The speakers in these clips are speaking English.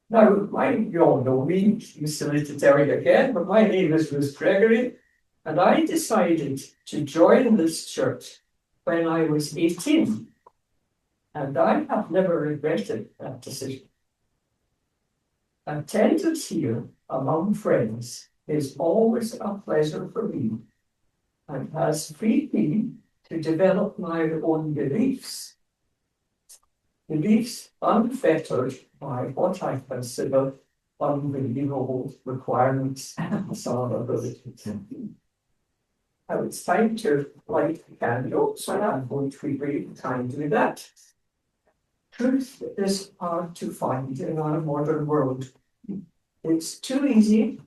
Now, you all know me, Mr. Unitarian again, but my name is Ruth Gregory, and I decided to join this church when I was 18, and I have never regretted that decision. Attendance here among friends is always a pleasure for me and has freed me to develop my own beliefs unfettered by what I consider unbelievable requirements and some abilities. Now it's time to light the candle, so I'm going to be very kind to do that. Truth is hard to find in our modern world. It's too easy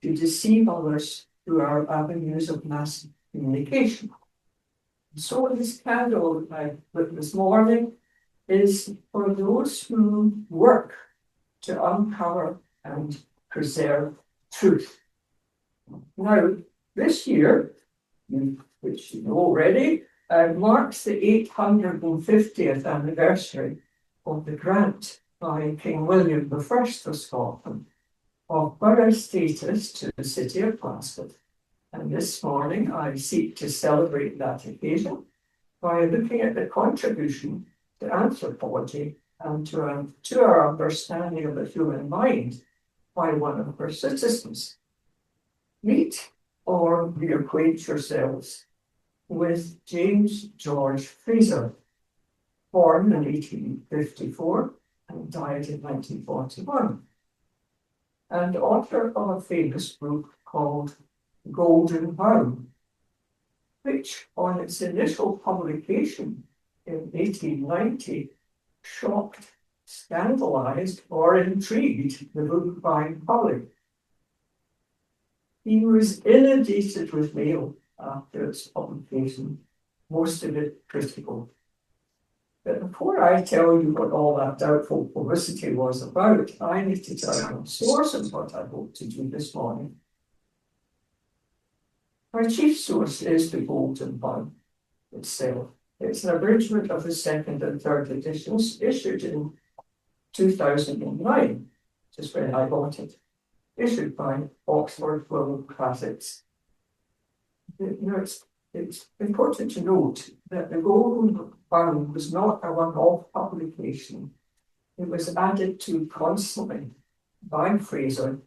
to deceive others through our avenues of mass communication. So this candle I lit this morning is for those who work to uncover and preserve truth. Now, this year, which you know already, marks the 850th anniversary of the grant by King William I of Scotland of borough status to the city of Glasgow. And this morning I seek to celebrate that occasion by looking at the contribution to anthropology and to our understanding of the human mind by one of her citizens. Meet or reacquaint yourselves with James George Fraser, born in 1854 and died in 1941, and author of a famous book called Golden Bough, which on its initial publication in 1890 shocked, scandalized, or intrigued the book-buying public. He was inundated with mail after its publication, most of it critical. But before I tell you what all that doubtful publicity was about, I need to tell you the source of what I hope to do this morning. My chief source is the Golden Bough itself. It's an abridgment of the second and third editions issued in 2009, just when I bought it, issued by Oxford World Classics. It's important to note that the Golden Bough was not a one-off publication. It was added to constantly by Fraser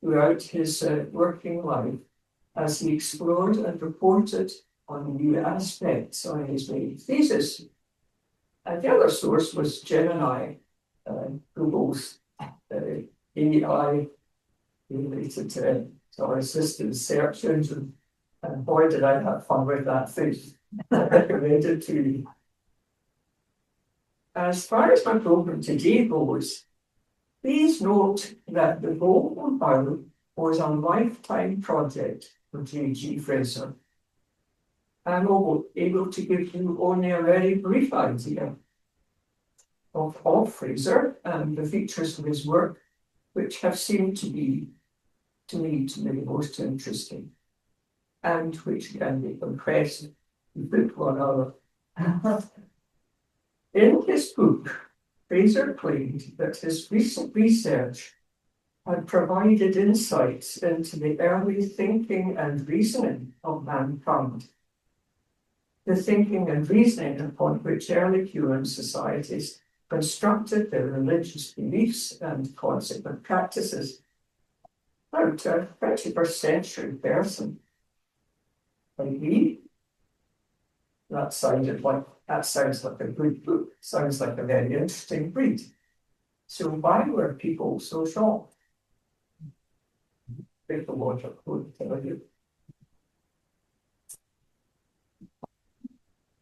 throughout his working life as he explored and reported on new aspects on his main thesis. And the other source was Gemini, Google's AI related to our assistant search engine. And boy, did I have fun with that thing. I recommend it to you. As far as my program today goes, please note that the Golden Bough was a lifetime project for J.G. Fraser. I'm able to give you only a very brief idea of Fraser and the features of his work, which have seemed to me to be the most interesting, and which can be compressed with one another. In his book, Fraser claimed that his recent research had provided insights into the early thinking and reasoning of mankind, the thinking and reasoning upon which early human societies constructed their religious beliefs and consequent practices. Now, to a 21st century person like me, that sounds like a good book, sounds like a very interesting read. So why were people so shocked? Take the logic, would tell you.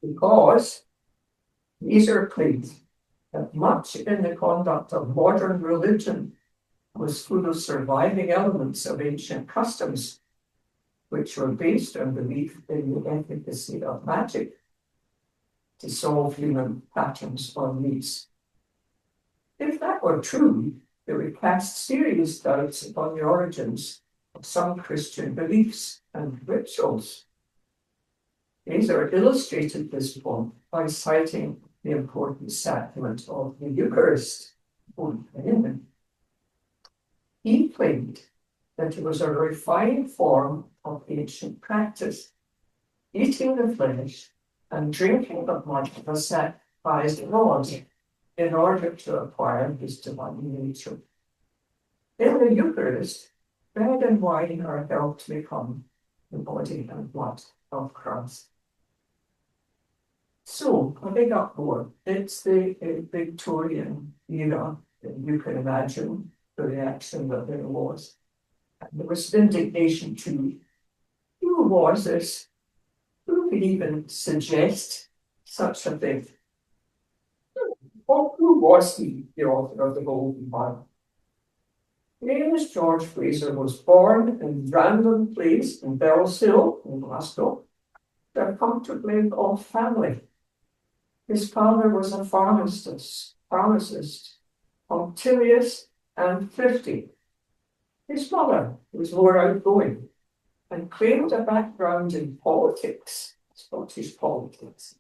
Because these are claims that much in the conduct of modern religion was full of surviving elements of ancient customs, which were based on belief in the efficacy of magic to solve human patterns or needs. If that were true, it would cast serious doubts upon the origins of some Christian beliefs and rituals. Fraser illustrated this point by citing the important sacrament of the Eucharist He claimed that it was a refined form of ancient practice, eating the flesh and drinking the blood of a sacrificed Lord in order to acquire his divine nature. In the Eucharist, bread and wine are held to become the body and blood of Christ. So, a big uproar. It's the Victorian era, and you can imagine the reaction that there was. And there was indignation too. Who was this? Who could even suggest such a thing? Well, who was he, the author of the Golden Bible? James George Fraser was born in Brandon Place in Bellshill in Glasgow, to a comfortably off family. His father was a pharmacist, punctilious and thrifty. His mother was more outgoing and claimed a background in politics, Scottish politics,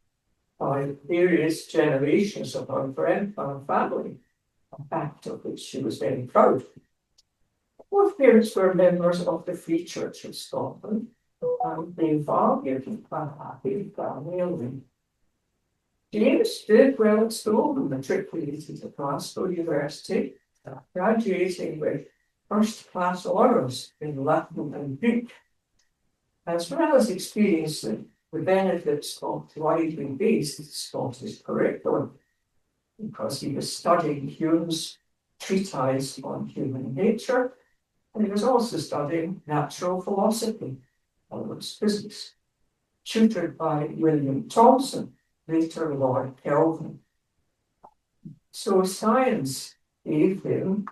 by various generations of her family, a fact of which she was very proud. Both parents were members of the Free Church of Scotland, and they valued a happy family. James did well at school and matriculated at Glasgow University, graduating with first-class honours in Latin and Greek, as well as experiencing the benefits of widely based Scottish curriculum, because he was studying Hume's treatise on human nature, and he was also studying natural philosophy, almost physics, tutored by William Thomson, later Lord Kelvin. So science gave him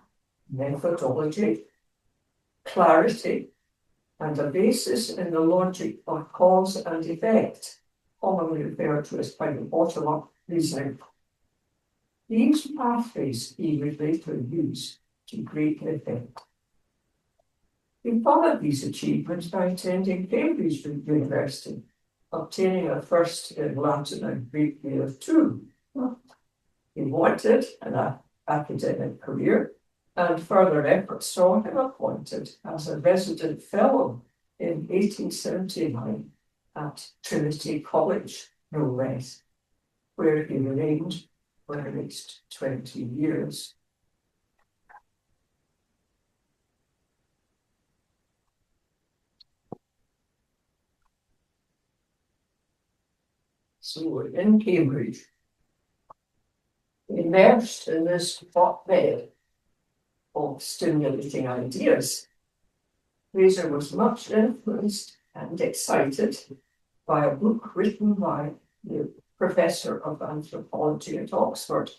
methodology, clarity, and a basis in the logic of cause and effect, commonly referred to as kind of bottom-up reasoning. These pathways he would later use to great effect. He followed these achievements by attending Cambridge University, obtaining a first in Latin and Greek there too. He wanted an academic career, and further efforts saw him appointed as a resident fellow in 1879 at Trinity College, no less, where he remained for the next 20 years. So in Cambridge, immersed in this hotbed of stimulating ideas, Fraser was much influenced and excited by a book written by the professor of anthropology at Oxford,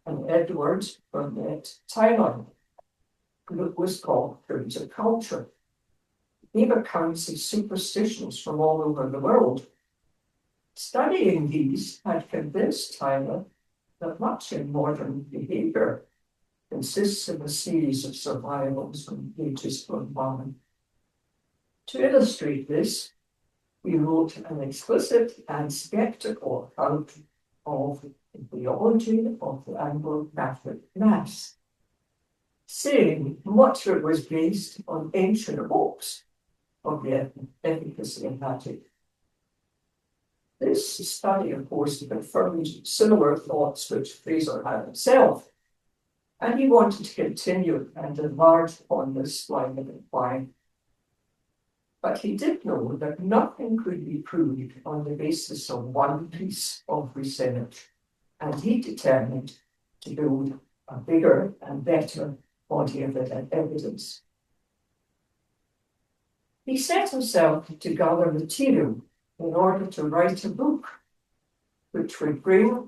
and Edward Burnett Tyler. The book was called Primitive Culture. It gave accounts of superstitions from all over the world. Studying these had convinced Tyler that much in modern behavior consists of a series of survivals from ages gone by. To illustrate this, we wrote an explicit and skeptical account of the theology of the Anglo-Catholic Mass, saying much of it was based on ancient hopes of the efficacy of magic. This study, of course, confirmed similar thoughts which Fraser had himself, and he wanted to continue and enlarge upon this line of inquiry. But he did know that nothing could be proved on the basis of one piece of research, and he determined to build a bigger and better body of evidence. He set himself to gather material in order to write a book which would bring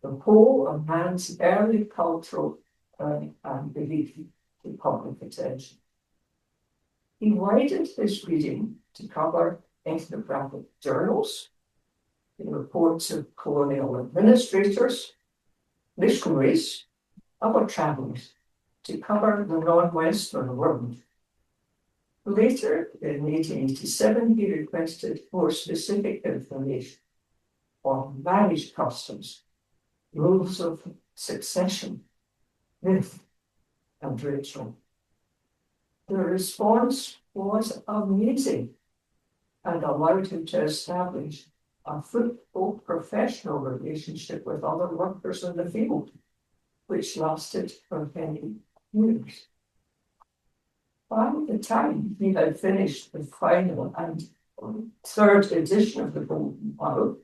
the whole of man's early cultural and belief to public attention. He widened his reading to cover ethnographic journals, the reports of colonial administrators, missionaries, other travellers, to cover the non-Western world. Later, in 1887, he requested more specific information on marriage customs, rules of succession, myth, and ritual. The response was amazing and allowed him to establish a fruitful professional relationship with other workers in the field, which lasted for many years. By the time he had finished the final and third edition of the Golden Bible,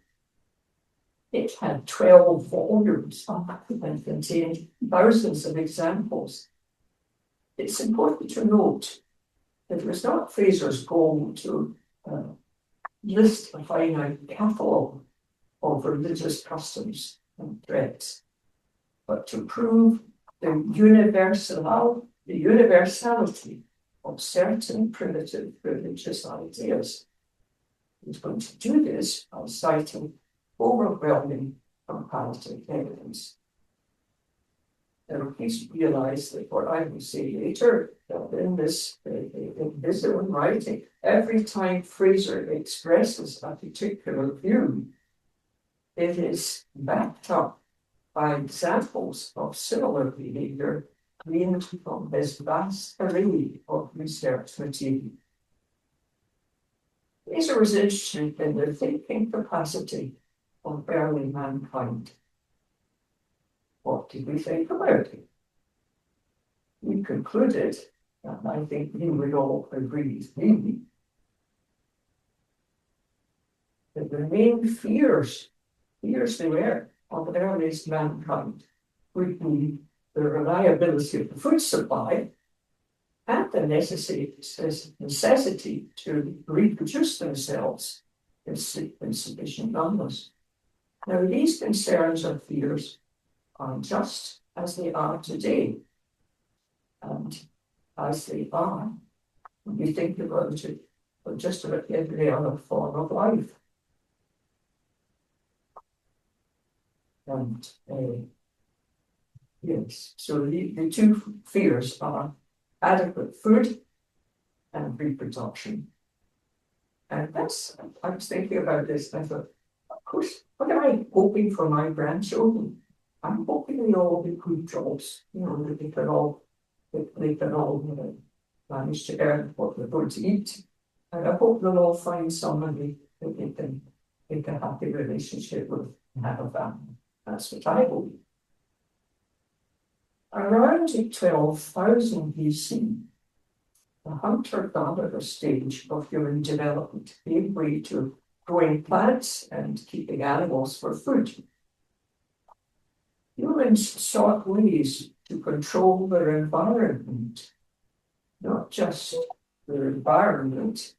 it had 12 volumes and contained thousands of examples. It's important to note that it was not Fraser's goal to list a finite catalogue of religious customs and threats, but to prove the universality of certain primitive religious ideas. He's going to do this by citing overwhelming comparative evidence. Now, please realize that what I will say later, that in his own writing, every time Fraser expresses a particular view, it is backed up by examples of similar behavior gleaned from his vast array of research material. Fraser was interested in the thinking capacity of early mankind. What did we think about it? We concluded, and I think you would all agree with me, that the main fears they were of the earliest mankind would be the reliability of the food supply and the necessity to reproduce themselves in sufficient numbers. Now, these concerns or fears are just as they are today, and as they are when we think about it, but just about every other form of life. And yes, so the two fears are adequate food and reproduction. And that's, I was thinking about this, and I thought, of course, what am I hoping for my grandchildren? I'm hoping they all get good jobs, that they can all manage to earn what they're going to eat. And I hope they'll all find somebody that they can make a happy relationship with and have a family. That's what I hope. Around 12,000 BC, the hunter-gatherer stage of human development gave way to growing plants and keeping animals for food. Humans sought ways to control their environment, not just their environment,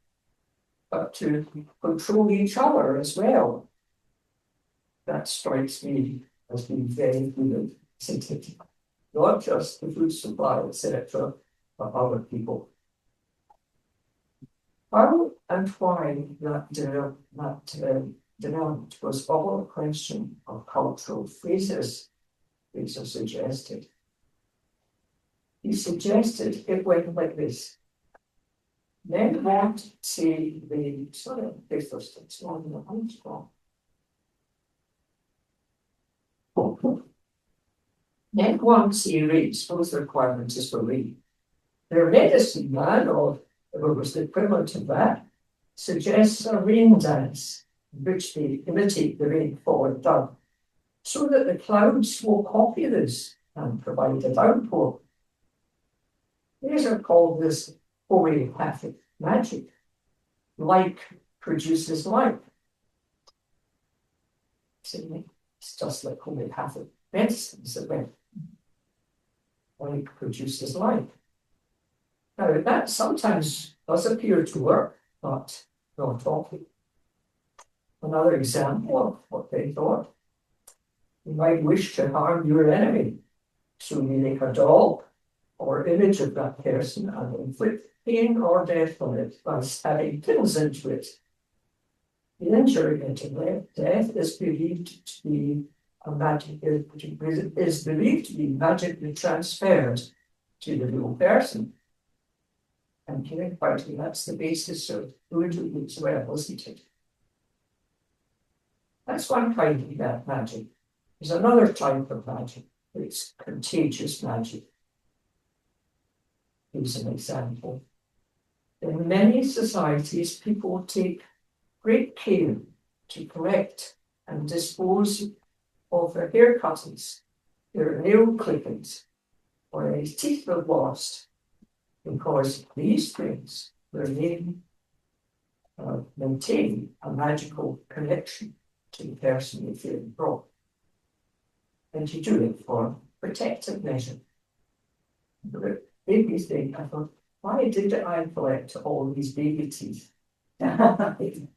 but to control each other as well. That strikes me as being very good, isn't it? Not just the food supply, etc., but other people. How and why that development was all a question of cultural phases, Fraser suggested. He suggested it went like this. Men want, say, the sort of first it's on the huntscrawl. Men want, say, race, those requirements is for rain. Their medicine man, or whatever was the equivalent of that, suggests a rain dance, in which they imitate the rainfall at dawn, so that the clouds will copy this and provide a downpour. These are called this homeopathic magic. Like produces like. It's just like homeopathic medicines that like produces like. Now, that sometimes does appear to work, but not often. Another example of what they thought. You might wish to harm your enemy, so you make a doll or image of that person and inflict pain or death on it by stabbing pins into it. The injury into death is believed to be magically transferred to the real person. And hearing partly that's the basis of voodoo as well, isn't it? That's one kind of that magic. There's another type of magic, It's contagious magic. Here's an example. In many societies, people take great care to collect and dispose of their hair cuttings, their nail clippings, or any teeth they've lost, because these things maintain a magical connection to the person they feel brought. And you do it for protective measure. The baby thing, I thought, why did I collect all these baby teeth? He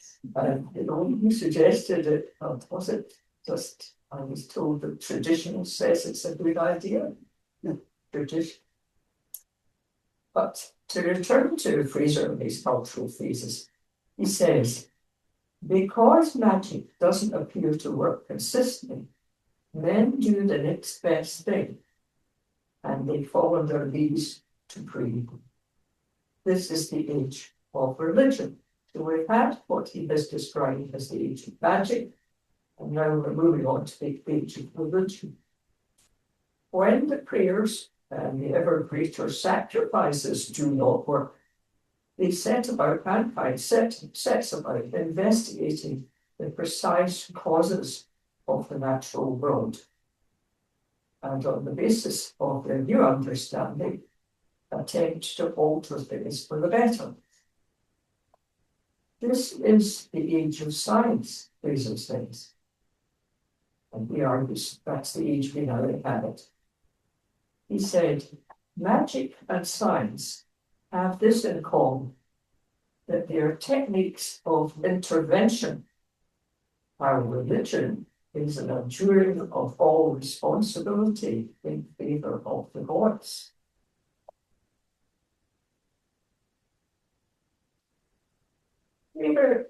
suggested it, was it just, I was told that tradition says it's a good idea. Tradition. But to return to Fraser and his cultural phases, he says, because magic doesn't appear to work consistently, men do the next best thing, and they fall on their knees to pray. This is the age of religion. So we've had what he has described as the age of magic, and now we're moving on to the age of religion. When the prayers and the ever greater sacrifices do not work, mankind sets about investigating the precise causes of the natural world. And on the basis of their new understanding, attempt to alter things for the better. This is the age of science, Fraser says. And he argues that's the age we now inhabit. He said, magic and science have this in common, that they are techniques of intervention, while religion is an adjuring of all responsibility in favor of the gods.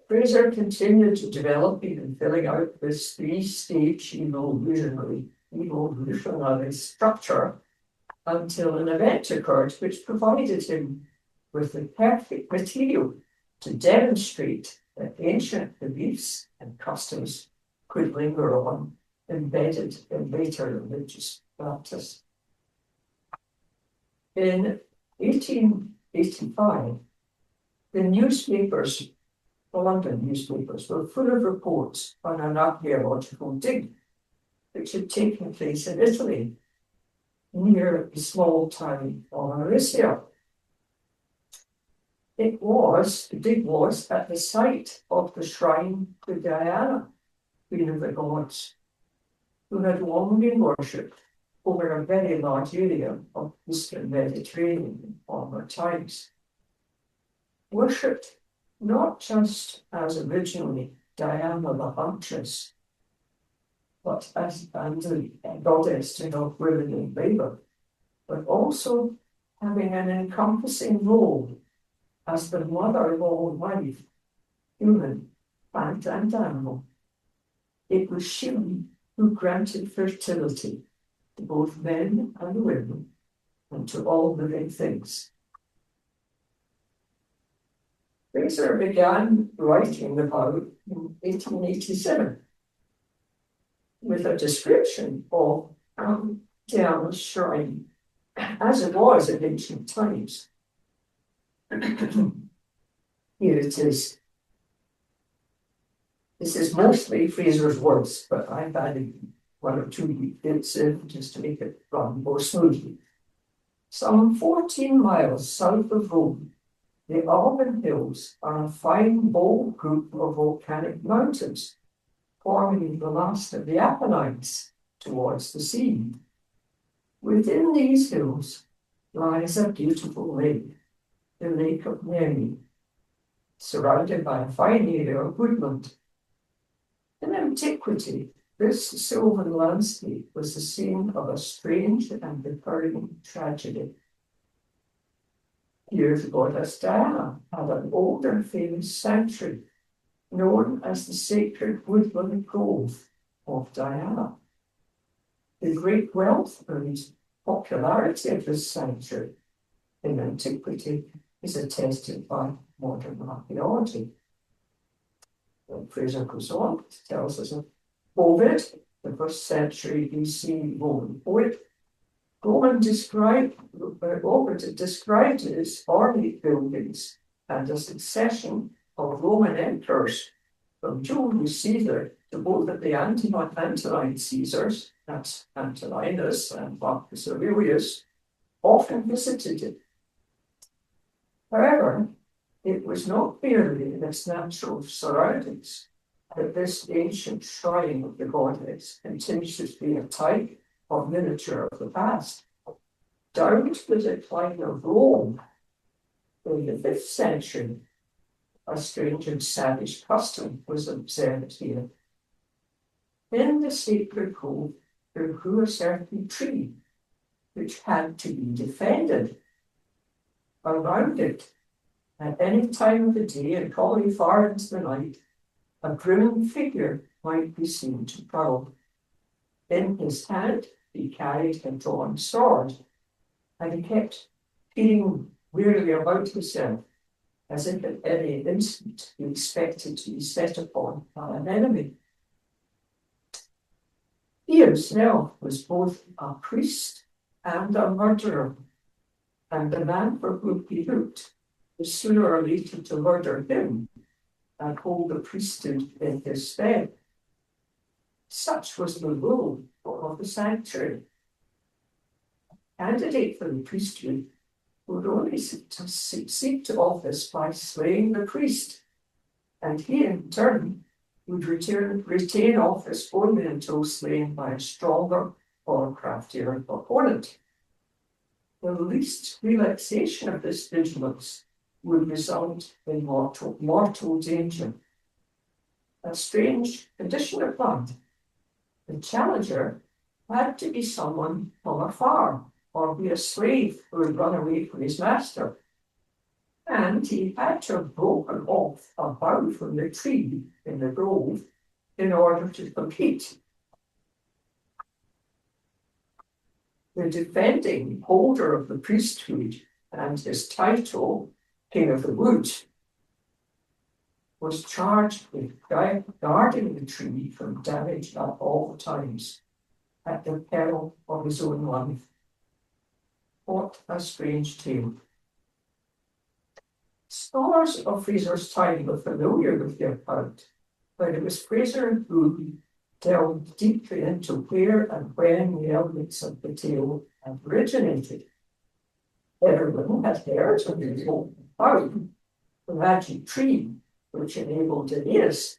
Fraser continued to develop and filling out this three-stage evolutionary structure until an event occurred which provided him with the perfect material to demonstrate that ancient beliefs and customs could linger on, embedded in later religious practice. In 1885, the London newspapers were full of reports on an archaeological dig which had taken place in Italy, near the small town of Aricia. The dig was at the site of the shrine to Diana, Queen of the Gods, who had long been worshipped over a very large area of the Eastern Mediterranean in former times. Worshipped not just as originally Diana the Huntress, but as a goddess to help women in labor, but also having an encompassing role as the mother of all life, human, plant, and animal. It was she who granted fertility to both men and women and to all living things. Fraser began writing about in 1887 with a description of Diana's shrine as it was in ancient times. Here it is. This is mostly Fraser's words, but I've added one or two bits in just to make it run more smoothly. Some 14 miles south of Rome, the Alban Hills are a fine, bold group of volcanic mountains, forming the last of the Apennines towards the sea. Within these hills lies a beautiful lake, the Lake of Neri, surrounded by a fine area of woodland. In antiquity, this sylvan landscape was the scene of a strange and recurring tragedy. Here the goddess Diana had an old and famous sanctuary known as the Sacred Woodland Grove of Diana. The great wealth and popularity of this sanctuary in antiquity is attested by modern archaeology. When Fraser goes on, tells us of Ovid the 1st century BC Roman poet. Roman described his ornate buildings and a succession of Roman emperors, from Julius Caesar to both of the Antonine Caesars, that's Antoninus and Marcus Aurelius, often visited it. However, it was not merely in its natural surroundings that this ancient shrine of the goddess continues to be a type of miniature of the past. Down to the decline of Rome in the 5th century, a strange and savage custom was observed here. In the sacred grove, there grew a certain tree, which had to be defended. Around it, at any time of the day, and probably far into the night, a grinning figure might be seen to prowl. In his hand, he carried a drawn sword, and he kept peering wearily about himself, as if at any instant he expected to be set upon by an enemy. He himself was both a priest and a murderer, and the man for whom he looked was sooner or later to murder him and hold the priesthood in his stead. Such was the rule of the sanctuary. A candidate for the priesthood would only succeed to office by slaying the priest, and he in turn would retain office only until slain by a stronger or craftier opponent. The least relaxation of this vigilance would result in mortal danger. A strange condition of mind. The challenger had to be someone from afar, or be a slave who had run away from his master. And he had to have broken off a bough from the tree in the grove in order to compete. The defending holder of the priesthood and his title, King of the Wood, was charged with guarding the tree from damage at all times, at the peril of his own life. What a strange tale. Scholars of Fraser's time were familiar with the account, but it was Fraser who delved deeply into where and when the elements of the tale had originated. Everyone had heard of the old bough, the magic tree, which enabled Aeneas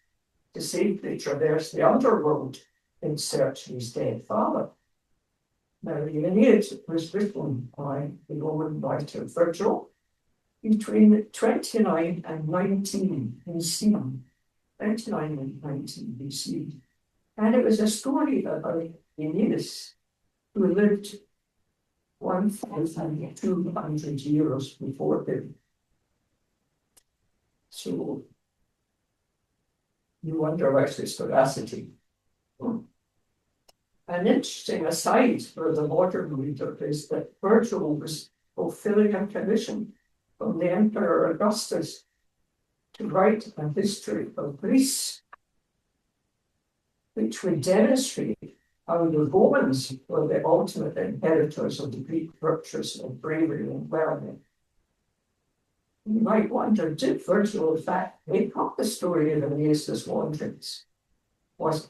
to safely traverse the underworld in search of his dead father. Now, the Aeneid was written by the Roman writer Virgil between 29 and 19 BC. 29 and 19 BC. And it was a story about Aeneas, who lived 1,200 years before him. So you wonder about his veracity. An interesting aside for the modern reader is that Virgil was fulfilling a commission from the Emperor Augustus to write a history of Greece, which would demonstrate how the Romans were the ultimate inheritors of the Greek virtues of bravery and learning. You might wonder, did Virgil in fact make up the story of Aeneas' wanderings? Was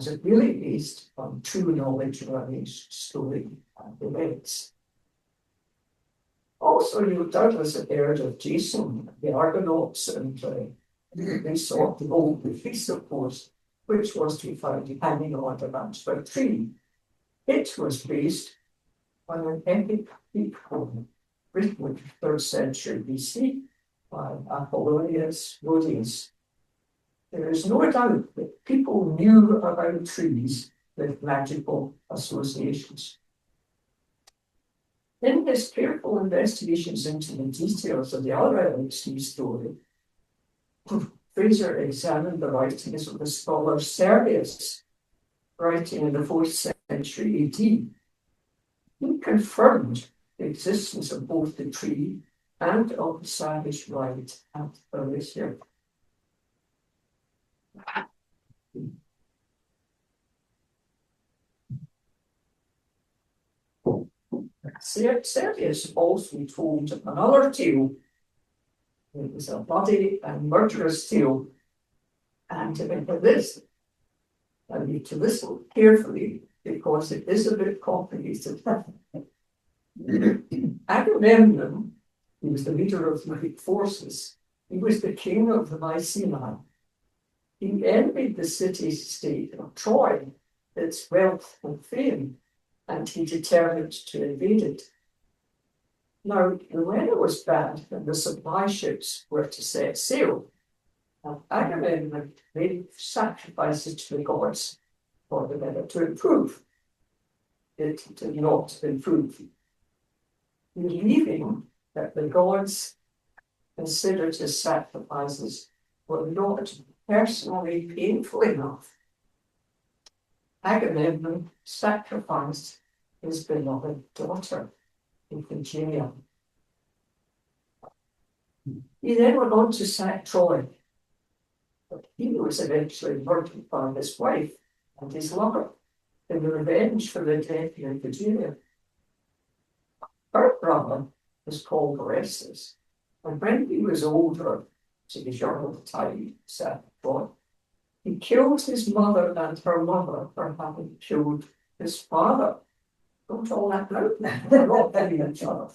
it really based on true knowledge of Aeneas' story and events? Also, you doubtless have heard of Jason, the Argonauts, and they sought the old feast, of course, which was to be found hanging on a branch of a tree. It was based on an epic Greek poem written in the 3rd century BC by Apollonius Rhodius. There is no doubt that people knew about trees with magical associations. In his careful investigations into the details of the other elements of the story, Fraser examined the writings of the scholar Servius, writing in the 4th century AD. He confirmed the existence of both the tree and of the savage rite at Elysia. Servius also told another tale. It was a bloody and murderous tale. And for this, I need to listen carefully because it is a bit complicated. Agamemnon, he was the leader of the Greek forces. He was the king of the Mycenae. He envied the city-state of Troy, its wealth and fame, and he determined to invade it. Now, the weather was bad and the supply ships were to set sail. And Agamemnon made sacrifices to the gods for the weather to improve. It did not improve. Believing that the gods considered his sacrifices were not personally painful enough, Agamemnon sacrificed his beloved daughter, Iphigenia. He then went on to sack Troy, but he was eventually murdered by his wife and his lover in revenge for the death of Iphigenia. Her brother was called Orestes, and when he was older, to be sure of the time, said Troy, he killed his mother and her mother for having killed his father. Don't all that out now. They're all killing each other.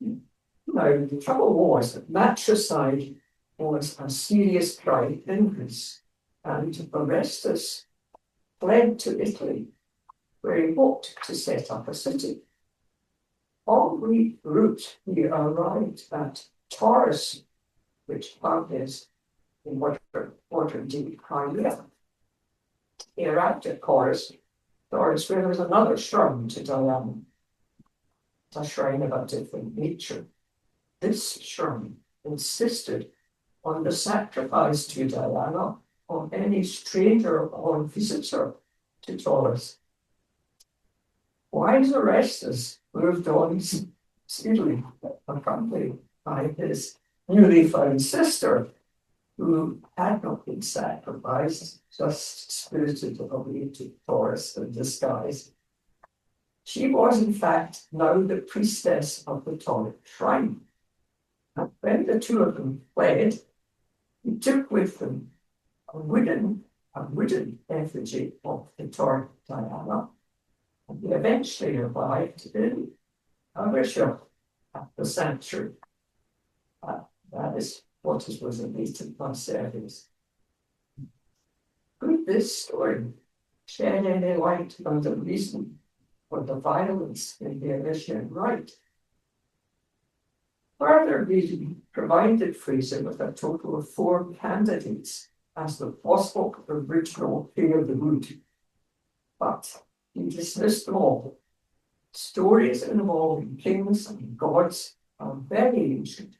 Now, the trouble was that matricide was a serious crime in Greece, and Orestes fled to Italy, where he hoped to set up a city. En route, he arrived at Taurus, which is in modern-day Crimea. He arrived at Taurus, where there was another shrine to Diana, a shrine of a different nature. This shrine insisted on the sacrifice to Diana of any stranger or visitor to Taurus. Wise Orestes moved on speedily, accompanied by his newly found sister, who had not been sacrificed, just spirited away to Taurus in disguise. She was, in fact, now the priestess of the Tauric shrine. And when the two of them fled, he took with them a wooden effigy of the Tauric Diana, and they eventually arrived in a bishop at the sanctuary. That is what was related by Servius. Could this story shed any light on the reason for the violence in the Elysian rite? Further reading provided Fraser with a total of 4 candidates as the possible original King of the Wood, but he dismissed them all. Stories involving kings and gods are very ancient.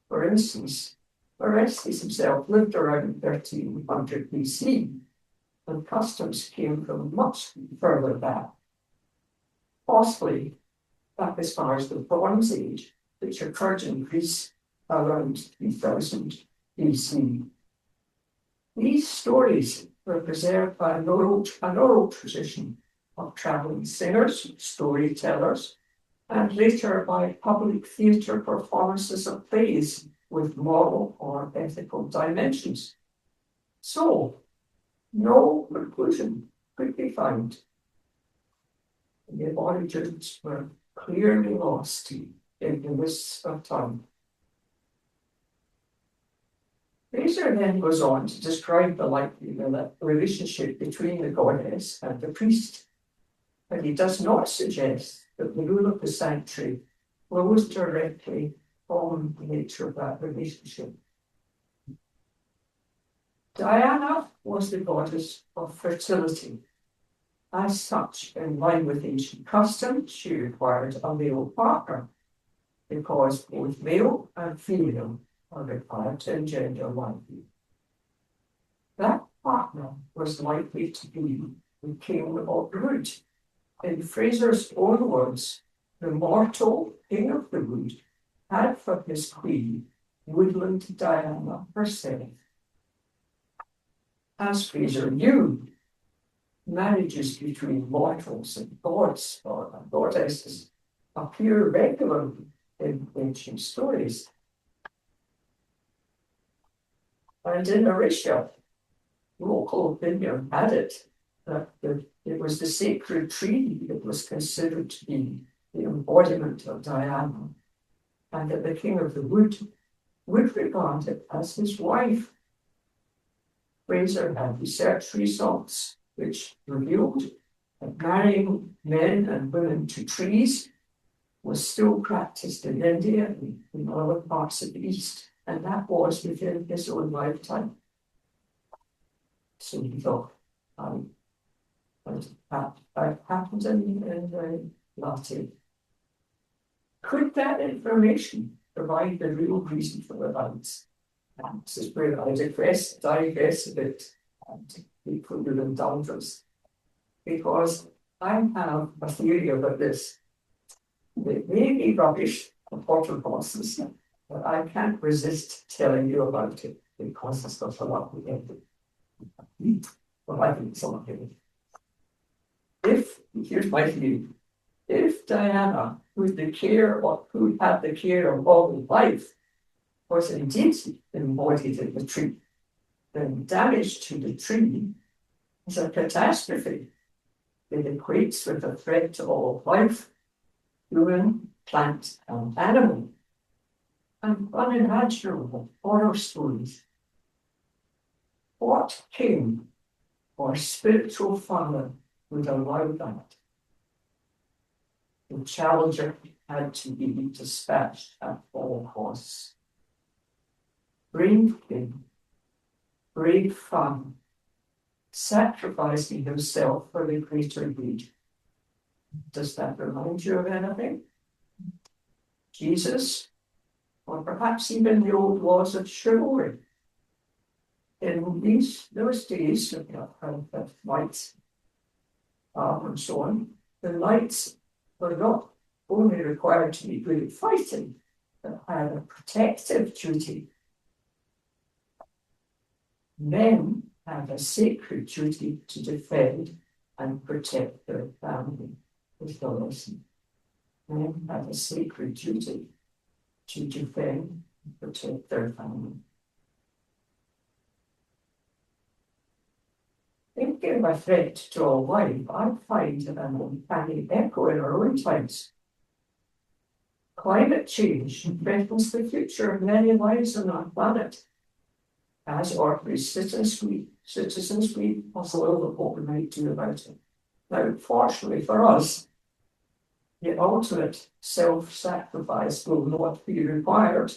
For instance, Orestes himself lived around 1300 BC, and customs came from much further back, possibly back as far as the Bronze Age, which occurred in Greece around 3000 BC. These stories were preserved by an oral tradition of traveling singers, storytellers, and later by public theatre performances of plays with moral or ethical dimensions. So, no conclusion could be found. The origins were clearly lost in the mists of time. Fraser then goes on to describe the likely relationship between the goddess and the priest, but he does not suggest that the rule of the sanctuary flows directly from the nature of that relationship. Diana was the goddess of fertility. As such, in line with ancient custom, she required a male partner, because both male and female are required to engender life. That partner was likely to be the king of the wood. In Fraser's own words, the mortal king of the wood had for his queen woodland Diana herself. As Fraser knew, marriages between mortals and gods or goddesses appear regularly in ancient stories. And in Aricia, local opinion had it that it was the sacred tree that was considered to be the embodiment of Diana, and that the king of the wood would regard it as his wife. Fraser had research results which revealed that marrying men and women to trees was still practiced in India and in other parts of the East, and that was within his own lifetime. So he thought, that happened in Latin. Could that information provide the real reason for the lights? And this is where I digress a bit and be put in indulgence, because I have a theory about this. It may be rubbish and horses, but I can't resist telling you about it because it's got a lot of it. Well, I think some of it. Here's my theory. If Diana, who had the care of all life, was indeed embodied in the tree, then damage to the tree is a catastrophe. It equates with a threat to all life, human, plant, and animal, and unimaginable horror stories. What king or spiritual father would allow that? The challenger had to be dispatched at all costs. Brave king, brave father, sacrificing himself for the greater good. Does that remind you of anything? Jesus, or perhaps even the old laws of chivalry. In those days of knights and so on, the knights were not only required to be good at fighting, but had a protective duty. Men had a sacred duty to defend and protect their family. Is the lesson. Men had a sacred duty to defend and protect their family. Thinking of a threat to all life, I find an uncanny echo in our own times. Climate change threatens the future of many lives on our planet. As ordinary citizens, we puzzle over what we might do about it. Now, fortunately for us, the ultimate self-sacrifice will not be required.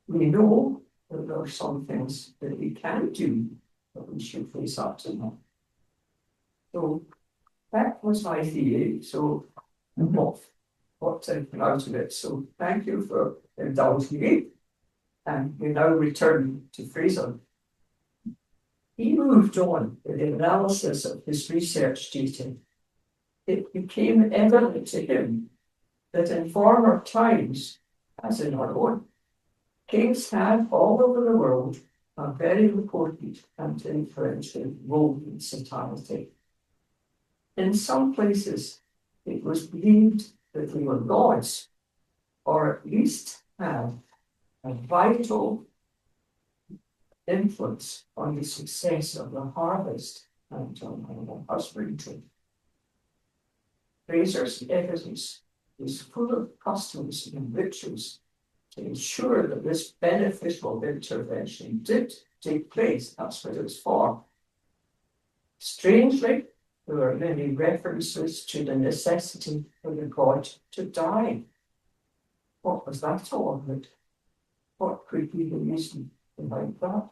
We know that there are some things that we can do, but we should face up to them. So that was my theory. So what to come out of it. So thank you for indulging me. And we now return to Fraser. He moved on with the analysis of his research data. It became evident to him that in former times, as in our own, kings had all over the world a very important and influential role in society. In some places, it was believed that they were gods, or at least had a vital influence on the success of the harvest and on the husbandry. Fraser's evidence is full of customs and rituals to ensure that this beneficial intervention did take place. That's what it was for. Strangely, there are many references to the necessity for the god to die. What was that all about? What could be the reason behind that?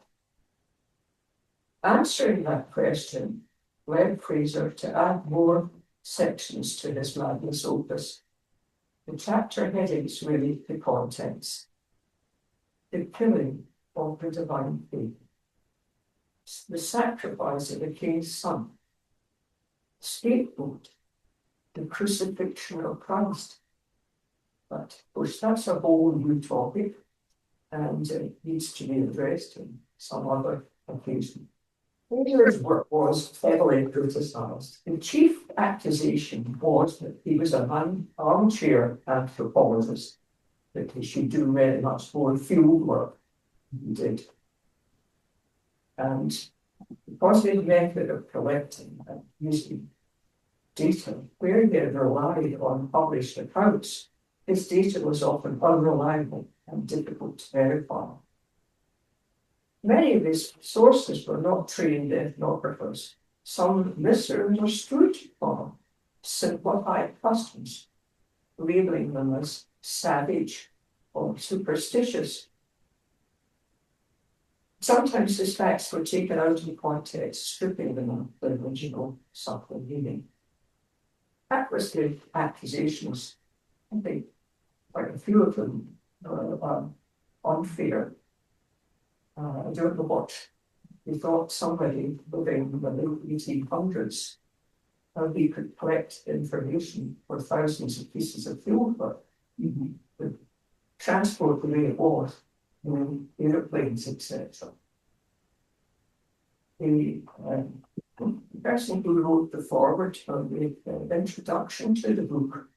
Answering that question led Fraser to add more sections to his magnus opus. The chapter headings relate the contents. The killing of the divine faith, the sacrifice of the king's son, scapegoat, the crucifixion of Christ. But of course, that's a whole new topic, and it needs to be addressed on some other occasion. Fraser's work was heavily criticised. The chief accusation was that he was an armchair anthropologist, that he should do very much more field work than he did. And because his method of collecting and using data, where they relied on published accounts, his data was often unreliable and difficult to verify. Many of his sources were not trained ethnographers. Some misunderstood or simplified customs, labeling them as savage or superstitious. Sometimes his facts were taken out of context, stripping them of the original subtle meaning. That was the accusations. I think quite a few of them are unfair. I don't know what they thought somebody living in the late 1800s, how he could collect information for thousands of pieces of field work, the transport the way it was, airplanes, etc. The person who wrote the foreword of the introduction to the book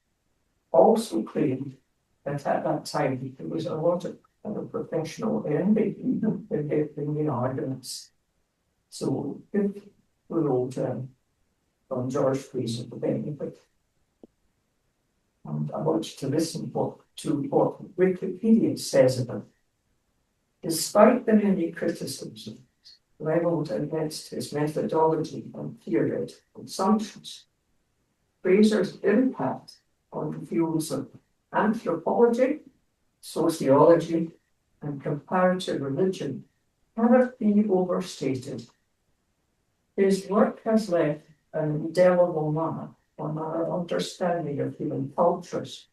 also claimed that at that time there was a lot of professional envy in the arguments. So if we wrote from George Fraser the benefit, and I want you to listen to what Wikipedia says about it. Despite the many criticisms leveled against his methodology and period assumptions, Fraser's impact on the fields of anthropology, sociology, and comparative religion cannot be overstated. His work has left an indelible mark on our understanding of human cultures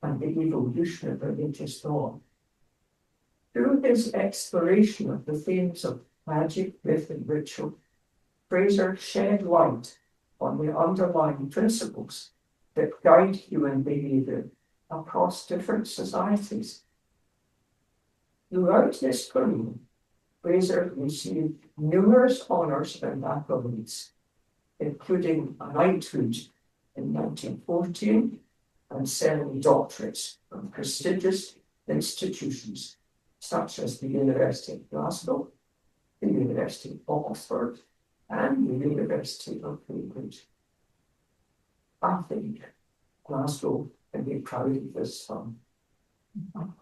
and the evolution of religious thought. Through his exploration of the themes of magic, myth, and ritual, Fraser shed light on the underlying principles that guide human behavior across different societies. Throughout his career, Fraser received numerous honors and accolades, including a knighthood in 1914 and 7 doctorates from prestigious institutions such as the University of Glasgow, the University of Oxford, and the University of Cambridge. I think Glasgow can be proud of this son. Now,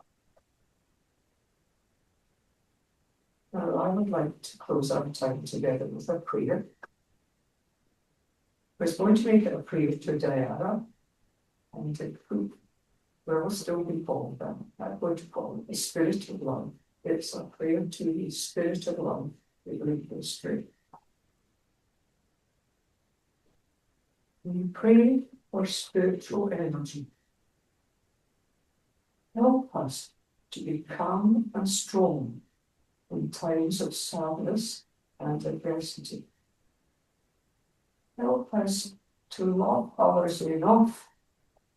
I would like to close our time together with a prayer. We're going to make it a prayer to Diana, and we'll still be called that. I'm going to call it the Spirit of Love. It's a prayer to the Spirit of Love that leads us straight. We pray for spiritual energy. Help us to be calm and strong in times of sadness and adversity. Help us to love others enough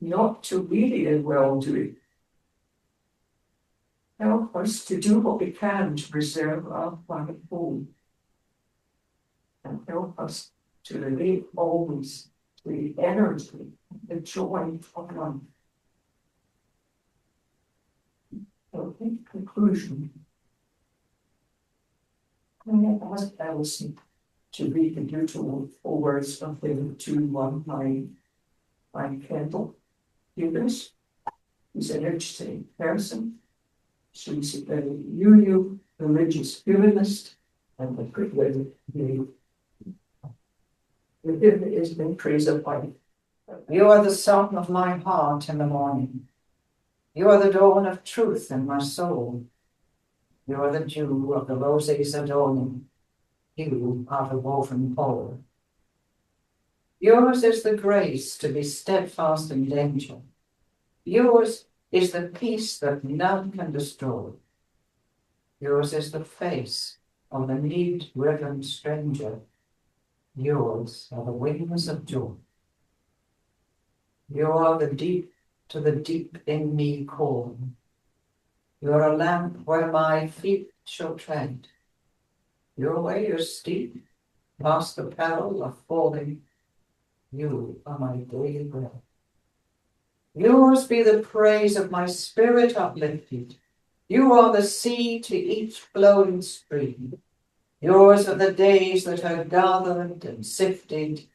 not to weary in well-doing. Help us to do what we can to preserve our planet home. And help us to relate always to the energy, the joy of life. So in conclusion, I ask Alison to read the beautiful words of the 219 by Kendall Hughes. He's an interesting person. She's a UU religious humanist, and the hymn is in praise of life. You are the song of my heart in the morning. You are the dawn of truth in my soul. You are the dew of the roses adorning. You are the woven pole. Yours is the grace to be steadfast in danger. Yours is the peace that none can destroy. Yours is the face of the need-driven stranger. Yours are the wings of joy. You are the deep to the deep in me call. You are a lamp where my feet shall tread. Your way is steep, past the peril of falling, you are my daily bread. Yours be the praise of my spirit uplifted. You are the sea to each flowing stream. Yours are the days that are gathered and sifted.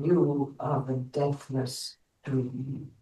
You are the deathless dream.